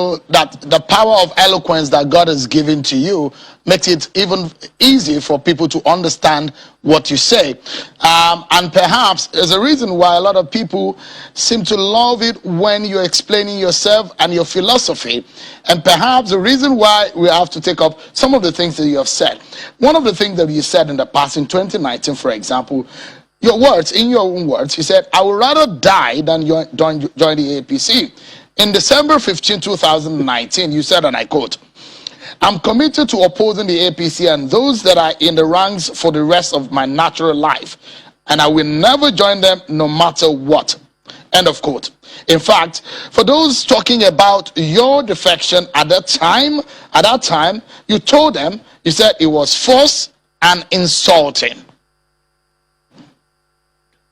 feel that the power of eloquence that God has given to you makes it even easy for people to understand what you say. And perhaps there's a reason why a lot of people seem to love it when you're explaining yourself and your philosophy. And perhaps the reason why we have to take up some of the things that you have said. One of the things that you said in the past, in 2019, for example, your words, in your own words, you said, I would rather die than join the APC. In December 15, 2019, you said, and I quote, I'm committed to opposing the APC and those that are in the ranks for the rest of my natural life, and I will never join them no matter what. End of quote. In fact, for those talking about your defection at that time, you told them, you said it was false and insulting.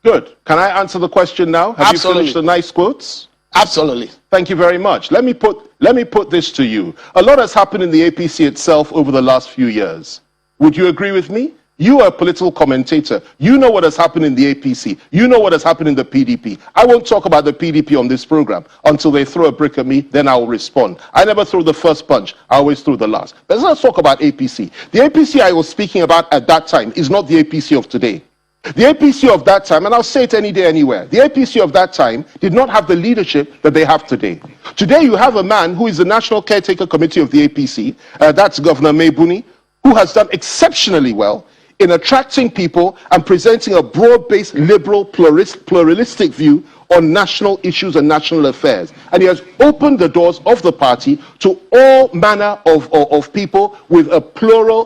Good. Can I answer the question now? Have Absolutely. you finished the nice quotes? Absolutely. Thank you very much. Let me put this to you. A lot has happened in the APC itself over the last few years. Would you agree with me? You are a political commentator. You know what has happened in the APC. You know what has happened in the PDP. I won't talk about the PDP on this program until they throw a brick at me, then I will respond. I never throw the first punch. I always throw the last. But let's talk about APC. The APC I was speaking about at that time is not the APC of today. The APC of that time, and I'll say it any day, anywhere, the APC of that time did not have the leadership that they have today. Today you have a man who is the National Caretaker Committee of the APC, that's Governor Mebuni, who has done exceptionally well in attracting people and presenting a broad-based, liberal, pluralistic view on national issues and national affairs. And he has opened the doors of the party to all manner of people with a plural,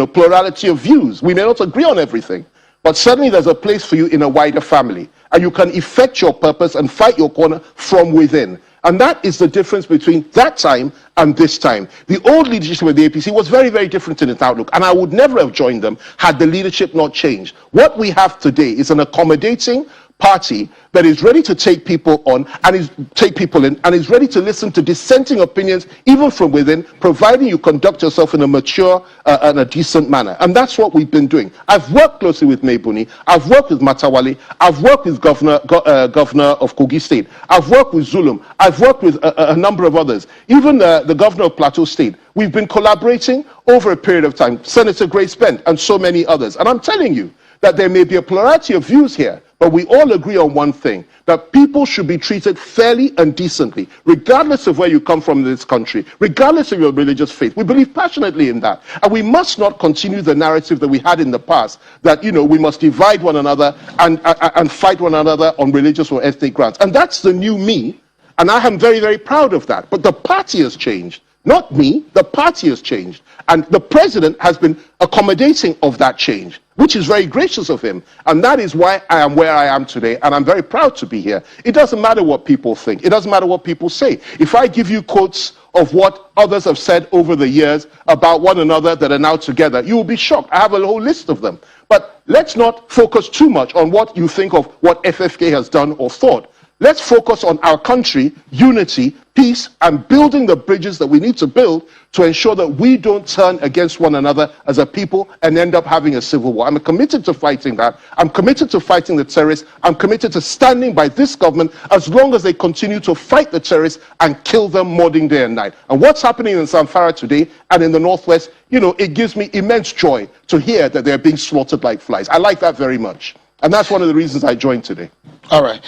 plurality of views. We may not agree on everything, but certainly there's a place for you in a wider family. And you can effect your purpose and fight your corner from within. And that is the difference between that time and this time. The old leadership of the APC was very, very different in its outlook. And I would never have joined them had the leadership not changed. What we have today is an accommodating party that is ready to take people on and take people in and is ready to listen to dissenting opinions even from within, providing you conduct yourself in a mature and a decent manner. And that's what we've been doing. I've worked closely with Mebuni. I've worked with Matawale. I've worked with Governor of Kogi State. I've worked with Zulum. I've worked with a number of others. Even the Governor of Plateau State. We've been collaborating over a period of time. Senator Grace Bent and so many others. And I'm telling you that there may be a plurality of views here, but we all agree on one thing, that people should be treated fairly and decently, regardless of where you come from in this country, regardless of your religious faith. We believe passionately in that. And we must not continue the narrative that we had in the past, that, we must divide one another and fight one another on religious or ethnic grounds. And that's the new me, and I am very, very proud of that. But the party has changed. Not me, the party has changed. And the president has been accommodating of that change, which is very gracious of him. And that is why I am where I am today, and I'm very proud to be here. It doesn't matter what people think. It doesn't matter what people say. If I give you quotes of what others have said over the years about one another that are now together, you will be shocked. I have a whole list of them. But let's not focus too much on what you think of what FFK has done or thought. Let's focus on our country, unity, peace, and building the bridges that we need to build to ensure that we don't turn against one another as a people and end up having a civil war. I'm committed to fighting that. I'm committed to fighting the terrorists. I'm committed to standing by this government as long as they continue to fight the terrorists and kill them morning, day, and night. And what's happening in Zamfara today and in the Northwest, it gives me immense joy to hear that they're being slaughtered like flies. I like that very much. And that's one of the reasons I joined today. All right.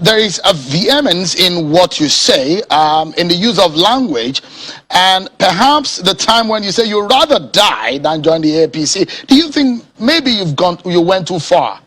There is a vehemence in what you say, in the use of language, and perhaps the time when you say you'd rather die than join the APC. Do you think maybe you went too far?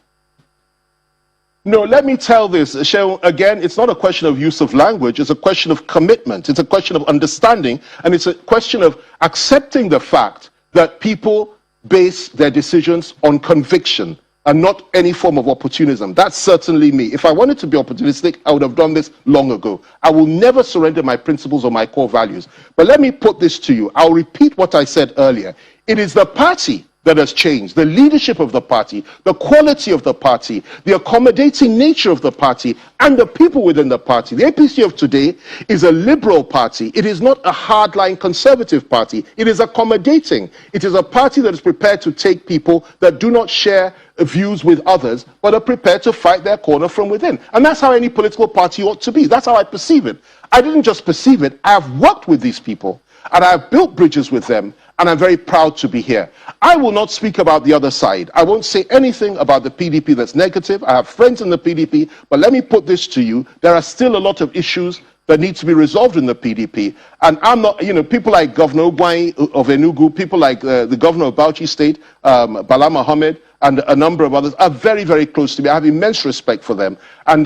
No, let me tell this, Shehu, again, it's not a question of use of language, it's a question of commitment, it's a question of understanding, and it's a question of accepting the fact that people base their decisions on conviction and not any form of opportunism. That's certainly me. If I wanted to be opportunistic, I would have done this long ago. I will never surrender my principles or my core values. But let me put this to you. I'll repeat what I said earlier. It is the party that has changed, the leadership of the party, the quality of the party, the accommodating nature of the party, and the people within the party. The APC of today is a liberal party. It is not a hardline conservative party. It is accommodating. It is a party that is prepared to take people that do not share views with others, but are prepared to fight their corner from within. And that's how any political party ought to be. That's how I perceive it. I didn't just perceive it, I have worked with these people and I have built bridges with them, and I'm very proud to be here. I will not speak about the other side. I won't say anything about the PDP that's negative. I have friends in the PDP, but let me put this to you. There are still a lot of issues that need to be resolved in the PDP. And I'm not, people like Governor Ogwai of Enugu, people like the governor of Bauchi State, Bala Mohammed, and a number of others are very, very close to me. I have immense respect for them. And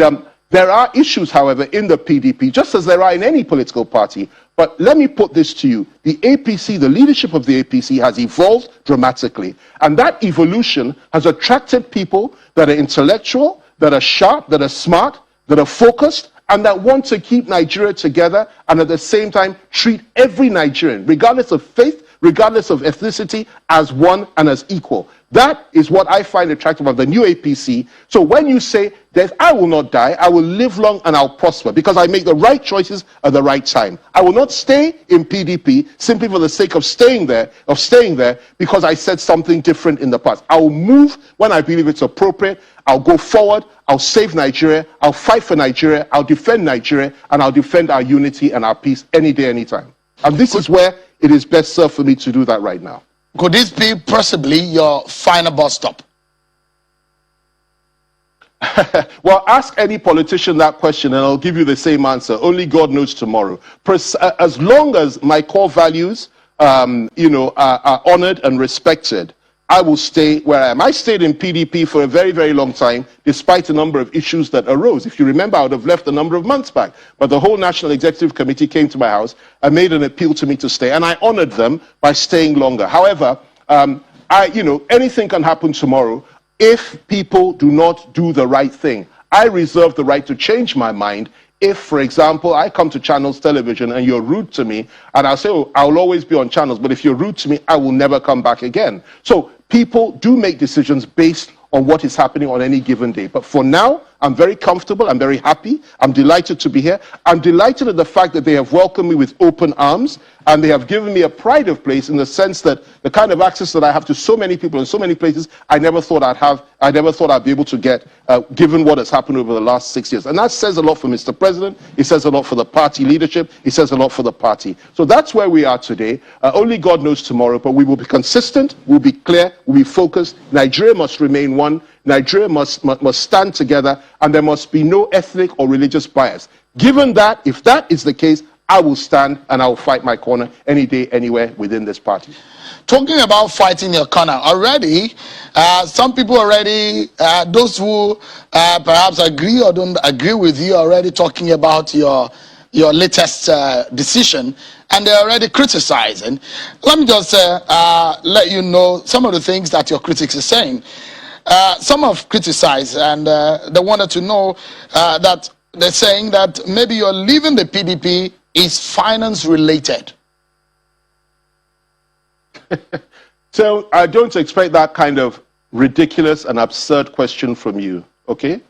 there are issues, however, in the PDP, just as there are in any political party. But let me put this to you. The APC, the leadership of the APC has evolved dramatically. And that evolution has attracted people that are intellectual, that are sharp, that are smart, that are focused, and that want to keep Nigeria together and at the same time treat every Nigerian, regardless of faith, regardless of ethnicity, as one and as equal. That is what I find attractive of the new APC. So when you say that I will not die, I will live long and I'll prosper because I make the right choices at the right time. I will not stay in PDP simply for the sake of staying there because I said something different in the past. I will move when I believe it's appropriate. I'll go forward. I'll save Nigeria. I'll fight for Nigeria. I'll defend Nigeria, and I'll defend our unity and our peace any day, anytime. And this is where it is best served for me to do that right now. Could this be possibly your final bus stop? Well, ask any politician that question and I'll give you the same answer. Only God knows tomorrow. As long as my core values are honored and respected, I will stay where I am. I stayed in PDP for a very, very long time, despite a number of issues that arose. If you remember, I would have left a number of months back. But the whole National Executive Committee came to my house and made an appeal to me to stay. And I honored them by staying longer. However, anything can happen tomorrow if people do not do the right thing. I reserve the right to change my mind if, for example, I come to Channels Television and you're rude to me, and I'll say, oh, I'll always be on Channels, but if you're rude to me, I will never come back again. So people do make decisions based on what is happening on any given day. But for now, I'm very comfortable. I'm very happy. I'm delighted to be here. I'm delighted at the fact that they have welcomed me with open arms, and they have given me a pride of place in the sense that the kind of access that I have to so many people in so many places, I never thought I'd have. I never thought I'd be able to get, given what has happened over the last 6 years. And that says a lot for Mr. President. It says a lot for the party leadership. It says a lot for the party. So that's where we are today. Only God knows tomorrow, but we will be consistent. We'll be clear. We'll be focused. Nigeria must remain one. Nigeria must stand together, and there must be no ethnic or religious bias. Given that, if that is the case, I will stand and I will fight my corner any day, anywhere within this party. Talking about fighting your corner, already, some people already, those who perhaps agree or don't agree with you, already talking about your latest decision, and they're already criticizing. Let me just let you know some of the things that your critics are saying. Some have criticized, and they wanted to know that they're saying that maybe you're leaving the PDP is finance related. So I don't expect that kind of ridiculous and absurd question from you, okay?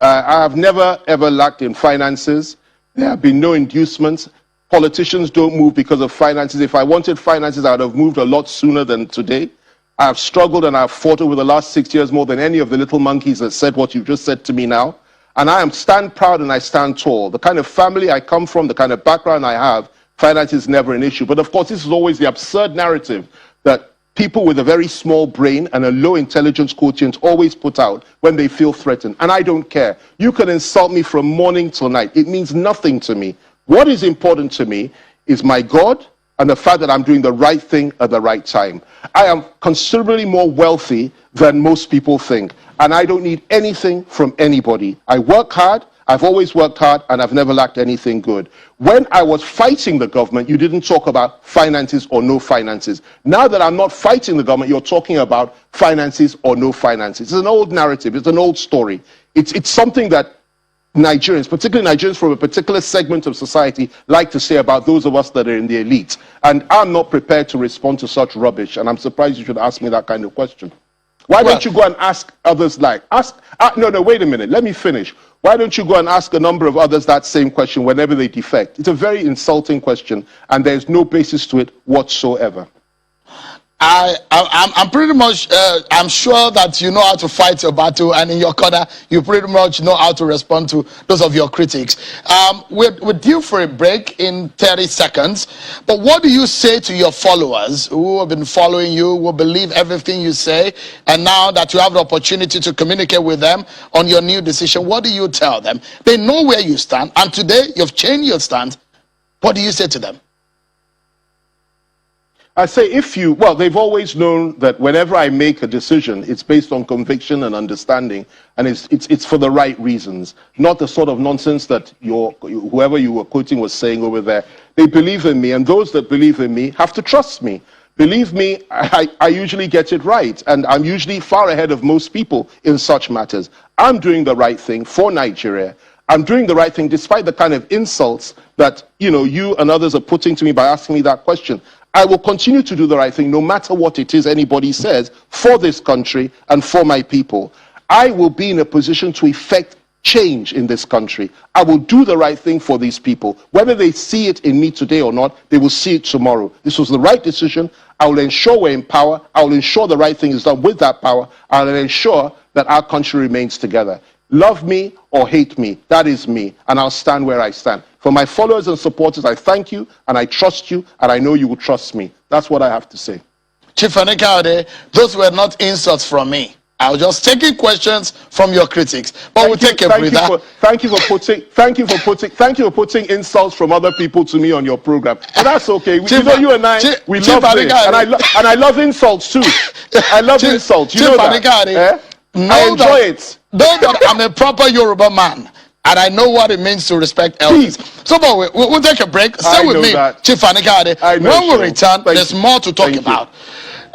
I have never ever lacked in finances. There have been no inducements. Politicians don't move because of finances. If I wanted finances, I would have moved a lot sooner than today. I have struggled and I have fought over the last 6 years more than any of the little monkeys that said what you just said to me now. And I stand proud and I stand tall. The kind of family I come from, the kind of background I have, finance is never an issue. But of course, this is always the absurd narrative that people with a very small brain and a low intelligence quotient always put out when they feel threatened. And I don't care. You can insult me from morning till night. It means nothing to me. What is important to me is my God and the fact that I'm doing the right thing at the right time. I am considerably more wealthy than most people think, and I don't need anything from anybody. I work hard, I've always worked hard, and I've never lacked anything good. When I was fighting the government, you didn't talk about finances or no finances. Now that I'm not fighting the government, you're talking about finances or no finances. It's an old narrative, it's an old story. It's something that Nigerians, particularly Nigerians from a particular segment of society, like to say about those of us that are in the elite. And I'm not prepared to respond to such rubbish, and I'm surprised you should ask me that kind of question. Why don't you go and ask others wait a minute, let me finish. Why don't you go and ask a number of others that same question whenever they defect? It's a very insulting question, and there's no basis to it whatsoever. I'm pretty much, I'm sure that you know how to fight your battle, and in your corner, you pretty much know how to respond to those of your critics. We're due for a break in 30 seconds, but what do you say to your followers who have been following you, who believe everything you say, and now that you have the opportunity to communicate with them on your new decision, what do you tell them? They know where you stand, and today you've changed your stance. What do you say to them? I say well, they've always known that whenever I make a decision, it's based on conviction and understanding, and it's for the right reasons, not the sort of nonsense that whoever you were quoting was saying over there. They believe in me, and those that believe in me have to trust me. Believe me, I usually get it right, and I'm usually far ahead of most people in such matters. I'm doing the right thing for Nigeria. I'm doing the right thing despite the kind of insults that you and others are putting to me by asking me that question. I will continue to do the right thing no matter what it is anybody says for this country and for my people. I will be in a position to effect change in this country. I will do the right thing for these people. Whether they see it in me today or not, they will see it tomorrow. This was the right decision. I will ensure we're in power. I will ensure the right thing is done with that power. I will ensure that our country remains together. Love me or hate me, that is me, and I'll stand where I stand. For my followers and supporters, I thank you, and I trust you, and I know you will trust me. That's what I have to say. Chief Fani Kayode, those were not insults from me. I was just taking questions from your critics. But we'll take a breather. Thank you for putting insults from other people to me on your program. But that's okay. You and I, we love this, and I love insults too. I love insults. You know that. I enjoy it. Know that I'm a proper Yoruba man, and I know what it means to respect elders. So, but we'll take a break. Stay with me, Chief Fani Kayode. When we return, there's more to talk about.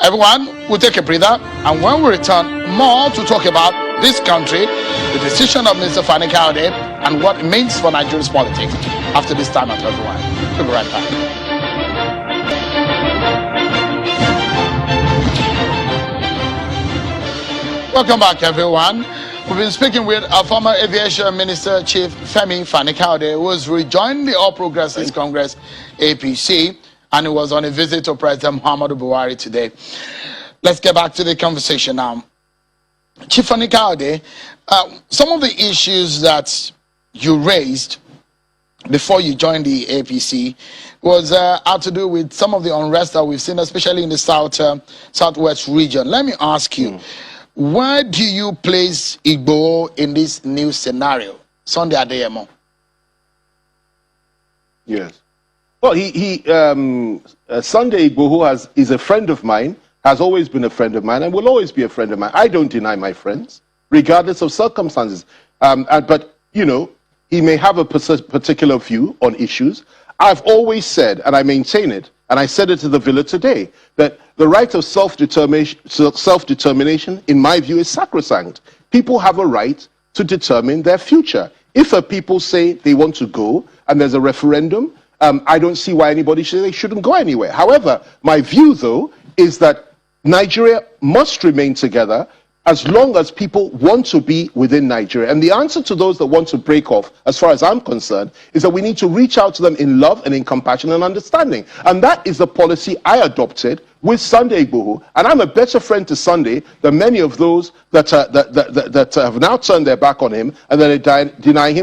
Everyone, we'll take a breather, and when we return, more to talk about this country, the decision of Mr. Fani Kayode, and what it means for Nigeria's politics. After this time out, everyone. We'll be right back. Welcome back, everyone. We've been speaking with our former Aviation Minister, Chief Femi Fani Kayode, who has rejoined the All Progressives Congress, APC, and he was on a visit to President Muhammadu Buhari today. Let's get back to the conversation now. Chief Fani Kayode, some of the issues that you raised before you joined the APC was had to do with some of the unrest that we've seen, especially in the southwest region. Let me ask you, where do you place Igboho in this new scenario? Sunday Adeyemo. Yes. Well, Sunday Igboho is a friend of mine, has always been a friend of mine, and will always be a friend of mine. I don't deny my friends, regardless of circumstances. But, he may have a particular view on issues. I've always said, and I maintain it, and I said it to the Villa today, that the right of self-determination, in my view, is sacrosanct. People have a right to determine their future. If a people say they want to go and there's a referendum, I don't see why anybody should say they shouldn't go anywhere. However, my view, though, is that Nigeria must remain together as long as people want to be within Nigeria. And the answer to those that want to break off, as far as I'm concerned, is that we need to reach out to them in love and in compassion and understanding. And that is the policy I adopted with Sunday Igboho. And I'm a better friend to Sunday than many of those that have now turned their back on him and that are denying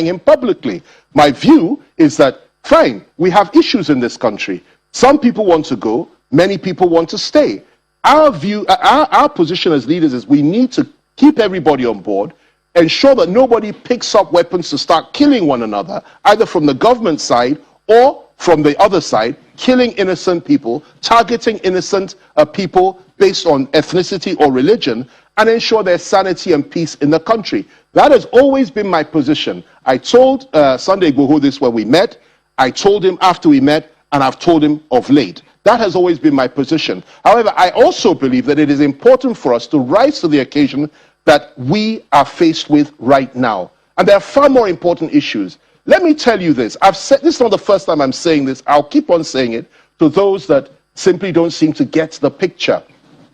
him publicly. My view is that, fine, we have issues in this country. Some people want to go, many people want to stay. Our view, our position as leaders is we need to keep everybody on board, ensure that nobody picks up weapons to start killing one another, either from the government side or from the other side, killing innocent people, targeting innocent people based on ethnicity or religion, and ensure there's sanity and peace in the country. That has always been my position. I told Sunday Igboho this when we met, I told him after we met, and I've told him of late. That has always been my position. However, I also believe that it is important for us to rise to the occasion that we are faced with right now. And there are far more important issues. Let me tell you this. I've said this is not the first time I'm saying this. I'll keep on saying it to those that simply don't seem to get the picture.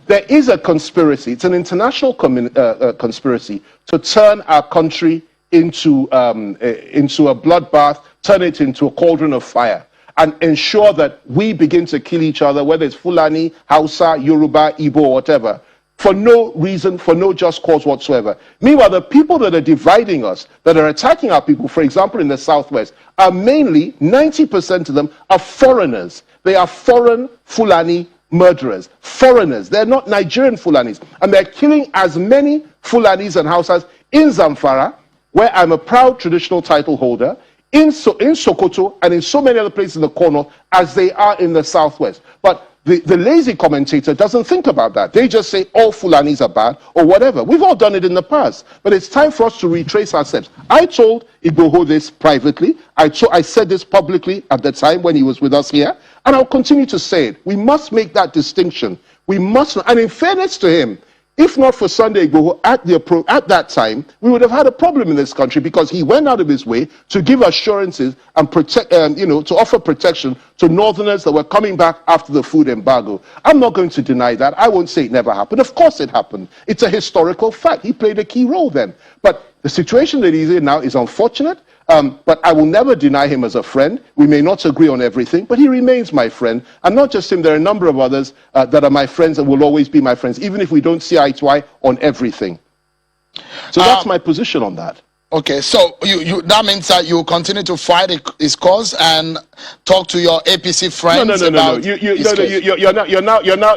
There is a conspiracy. It's an international conspiracy to turn our country into a bloodbath, turn it into a cauldron of fire. and ensure that we begin to kill each other, whether it's Fulani, Hausa, Yoruba, Igbo, or whatever, for no reason, for no just cause whatsoever. Meanwhile, the people that are dividing us, that are attacking our people, for example, in the Southwest, are mainly, 90% of them are foreigners. They are foreign Fulani murderers, foreigners. They're not Nigerian Fulanis. And they're killing as many Fulanis and Hausas in Zamfara, where I'm a proud traditional title holder, in Sokoto, and in so many other places in the corner, as they are in the Southwest. But the lazy commentator doesn't think about that. They just say all Fulanis are bad or whatever. We've all done it in the past. But it's time for us to retrace our steps. I told Igboho this privately. I said this publicly at the time when he was with us here. And I'll continue to say it. We must make that distinction. We must, and in fairness to him, if not for Sunday Igboho at that time, we would have had a problem in this country, because he went out of his way to give assurances and protect, to offer protection to Northerners that were coming back after the food embargo. I'm not going to deny that. I won't say it never happened. Of course it happened. It's a historical fact. He played a key role then. But the situation that he's in now is unfortunate. But I will never deny him as a friend. We may not agree on everything, but he remains my friend. And not just him, there are a number of others that are my friends and will always be my friends, even if we don't see eye to eye on everything. So that's my position on that. Okay, so that means that you continue to fight his cause and talk to your APC friends. No.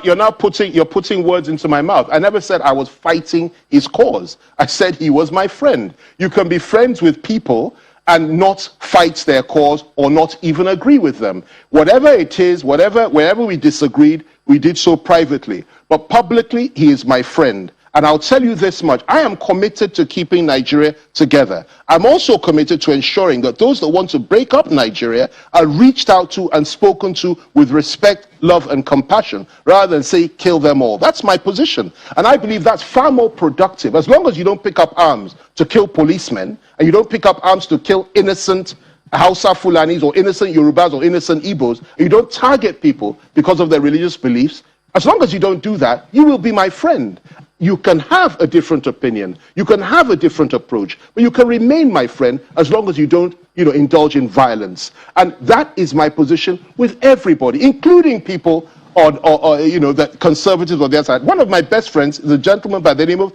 You're now putting words into my mouth. I never said I was fighting his cause. I said he was my friend. You can be friends with people and not fight their cause or not even agree with them. Whatever it is, wherever we disagreed, we did so privately. But publicly, he is my friend. And I'll tell you this much, I am committed to keeping Nigeria together. I'm also committed to ensuring that those that want to break up Nigeria are reached out to and spoken to with respect, love, and compassion, rather than say, kill them all. That's my position. And I believe that's far more productive. As long as you don't pick up arms to kill policemen, and you don't pick up arms to kill innocent Hausa Fulanis or innocent Yorubas or innocent Igbos, and you don't target people because of their religious beliefs, as long as you don't do that, you will be my friend. You can have a different opinion, you can have a different approach, but you can remain my friend as long as you don't, indulge in violence. And that is my position with everybody, including people on, the conservatives on the other side. One of my best friends is a gentleman by the name of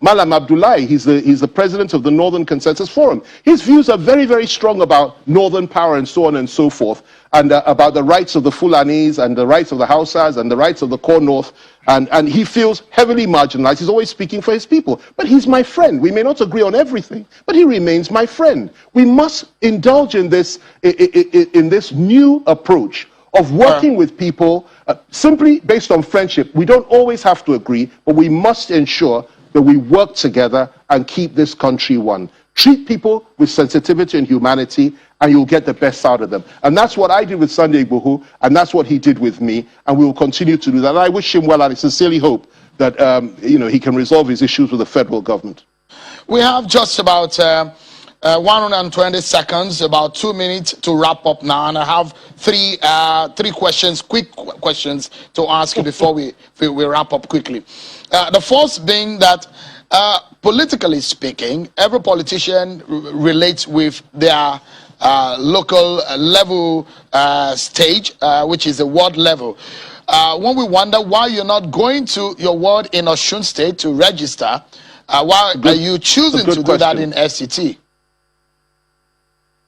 Malam Abdullahi. He's the president of the Northern Consensus Forum. His views are very, very strong about Northern power and so on and so forth, and about the rights of the Fulanis and the rights of the Hausas and the rights of the core North. And he feels heavily marginalized. He's always speaking for his people. But he's my friend. We may not agree on everything, but he remains my friend. We must indulge in this new approach of working with people simply based on friendship. We don't always have to agree, but we must ensure that we work together and keep this country one. Treat people with sensitivity and humanity, and you'll get the best out of them. And that's what I did with Sunday Igboho, and that's what he did with me, and we will continue to do that. And I wish him well, and I sincerely hope that he can resolve his issues with the federal government. We have just about 120 seconds, about 2 minutes to wrap up now, and I have three questions, quick questions to ask you before we wrap up quickly. The first being that, politically speaking, every politician relates with their local level stage, which is the ward level. When we wonder why you're not going to your ward in Osun State to register, why are you choosing to do that in FCT?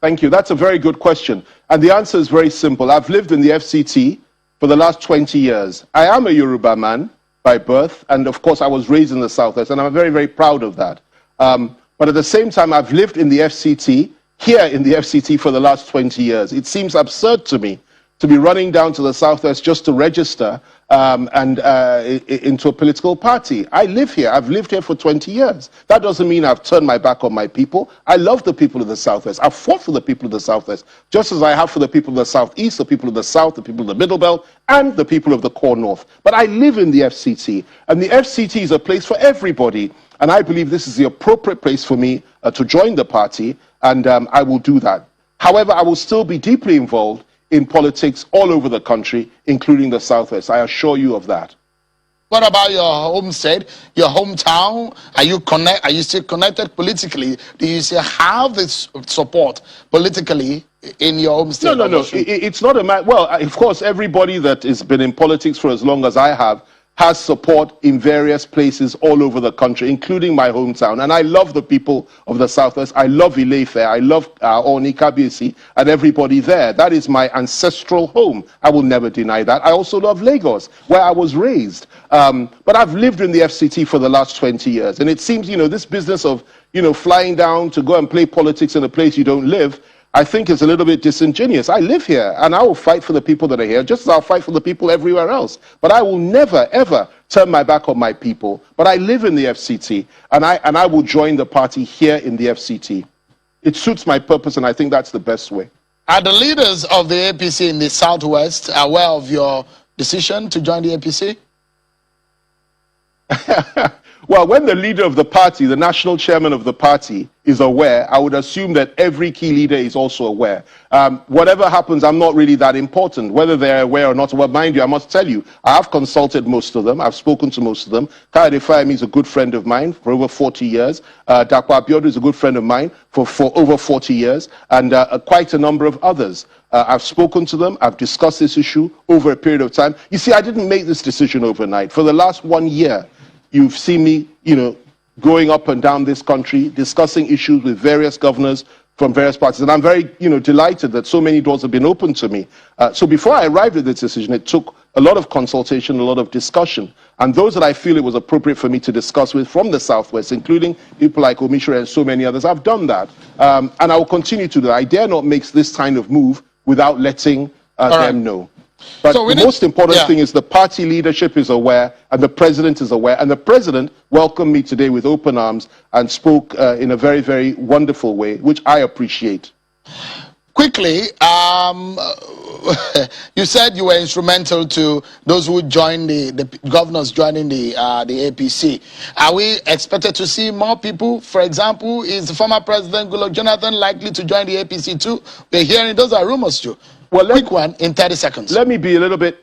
Thank you. That's a very good question. And the answer is very simple. I've lived in the FCT for the last 20 years. I am a Yoruba man by birth, and of course I was raised in the Southwest, and I'm very, very proud of that. But at the same time, I've lived in the FCT, here in the FCT for the last 20 years. It seems absurd to me to be running down to the Southwest just to register into a political party. I live here. I've lived here for 20 years. That doesn't mean I've turned my back on my people. I love the people of the Southwest. I've fought for the people of the Southwest, just as I have for the people of the Southeast, the people of the South, the people of the Middle Belt, and the people of the core North. But I live in the FCT, and the FCT is a place for everybody. And I believe this is the appropriate place for me to join the party, and I will do that. However, I will still be deeply involved in politics all over the country, including the Southwest. I assure you of that. What about your home state, your hometown? Are you still connected politically? Do you still have this support politically in your home state? No. It's not a matter. Well, of course, everybody that has been in politics for as long as I have has support in various places all over the country, including my hometown. And I love the people of the Southwest. I love Ile-Ife. I love Oni Kabiyesi and everybody there. That is my ancestral home. I will never deny that. I also love Lagos, where I was raised. But I've lived in the FCT for the last 20 years. And it seems, this business of, flying down to go and play politics in a place you don't live, I think it's a little bit disingenuous. I live here, and I will fight for the people that are here, just as I'll fight for the people everywhere else. But I will never, ever turn my back on my people. But I live in the FCT, and I will join the party here in the FCT. It suits my purpose, and I think that's the best way. Are the leaders of the APC in the Southwest aware of your decision to join the APC? Well, when the leader of the party, the national chairman of the party, is aware, I would assume that every key leader is also aware. Whatever happens, I'm not really that important, whether they're aware or not. Well, mind you, I must tell you, I have consulted most of them. I've spoken to most of them. Kayode Fani is a good friend of mine for over 40 years. Dapo Abiodun is a good friend of mine for over 40 years, and quite a number of others. I've spoken to them. I've discussed this issue over a period of time. You see, I didn't make this decision overnight. For the last 1 year, you've seen me, going up and down this country, discussing issues with various governors from various parties. And I'm very, delighted that so many doors have been opened to me. So before I arrived at this decision, it took a lot of consultation, a lot of discussion. And those that I feel it was appropriate for me to discuss with from the Southwest, including people like Omishore and so many others, I've done that. And I will continue to do that. I dare not make this kind of move without letting them know. But so the most important thing is the party leadership is aware and the president is aware. And the president welcomed me today with open arms and spoke in a very, very wonderful way, which I appreciate. Quickly, you said you were instrumental to those who joined the governors joining the APC. Are we expected to see more people? For example, is the former president Goodluck Jonathan likely to join the APC too? We're hearing those are rumors too. Well, quick one in 30 seconds. Let me be a little bit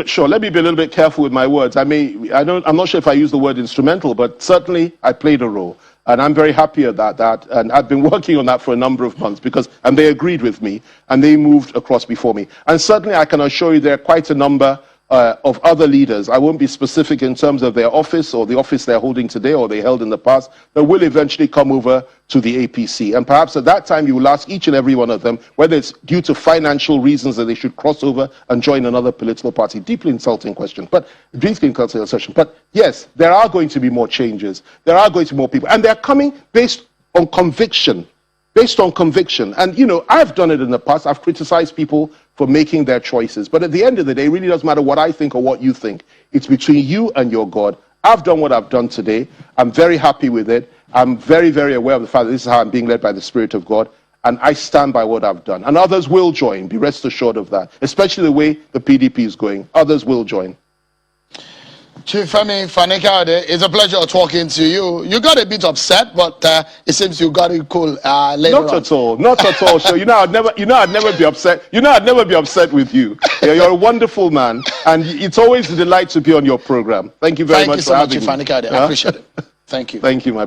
sure. Let me be a little bit careful with my words. I'm not sure if I use the word instrumental, but certainly I played a role. And I'm very happy about that. And I've been working on that for a number of months and they agreed with me and they moved across before me. And certainly I can assure you there are quite a number of other leaders. I won't be specific in terms of their office or the office they're holding today or they held in the past, that will eventually come over to the APC. And perhaps at that time you will ask each and every one of them whether it's due to financial reasons that they should cross over and join another political party. Deeply insulting question, but deeply insulting session. But yes, there are going to be more changes. There are going to be more people. And they're coming based on conviction. Based on conviction. And, I've done it in the past. I've criticized people for making their choices. But at the end of the day, it really doesn't matter what I think or what you think. It's between you and your God. I've done what I've done today. I'm very happy with it. I'm very, very aware of the fact that this is how I'm being led by the Spirit of God. And I stand by what I've done. And others will join. Be rest assured of that. Especially the way the PDP is going. Others will join. Chief Fani Kayode, it's a pleasure talking to you. You got a bit upset, but it seems you got it cool later on. Not at all. So I'd never be upset. I'd never be upset with you. You're a wonderful man, and it's always a delight to be on your program. Thank you very much for having me. Thank you so much, Chief Fani Kayode. I appreciate it. Thank you. Thank you, my brother.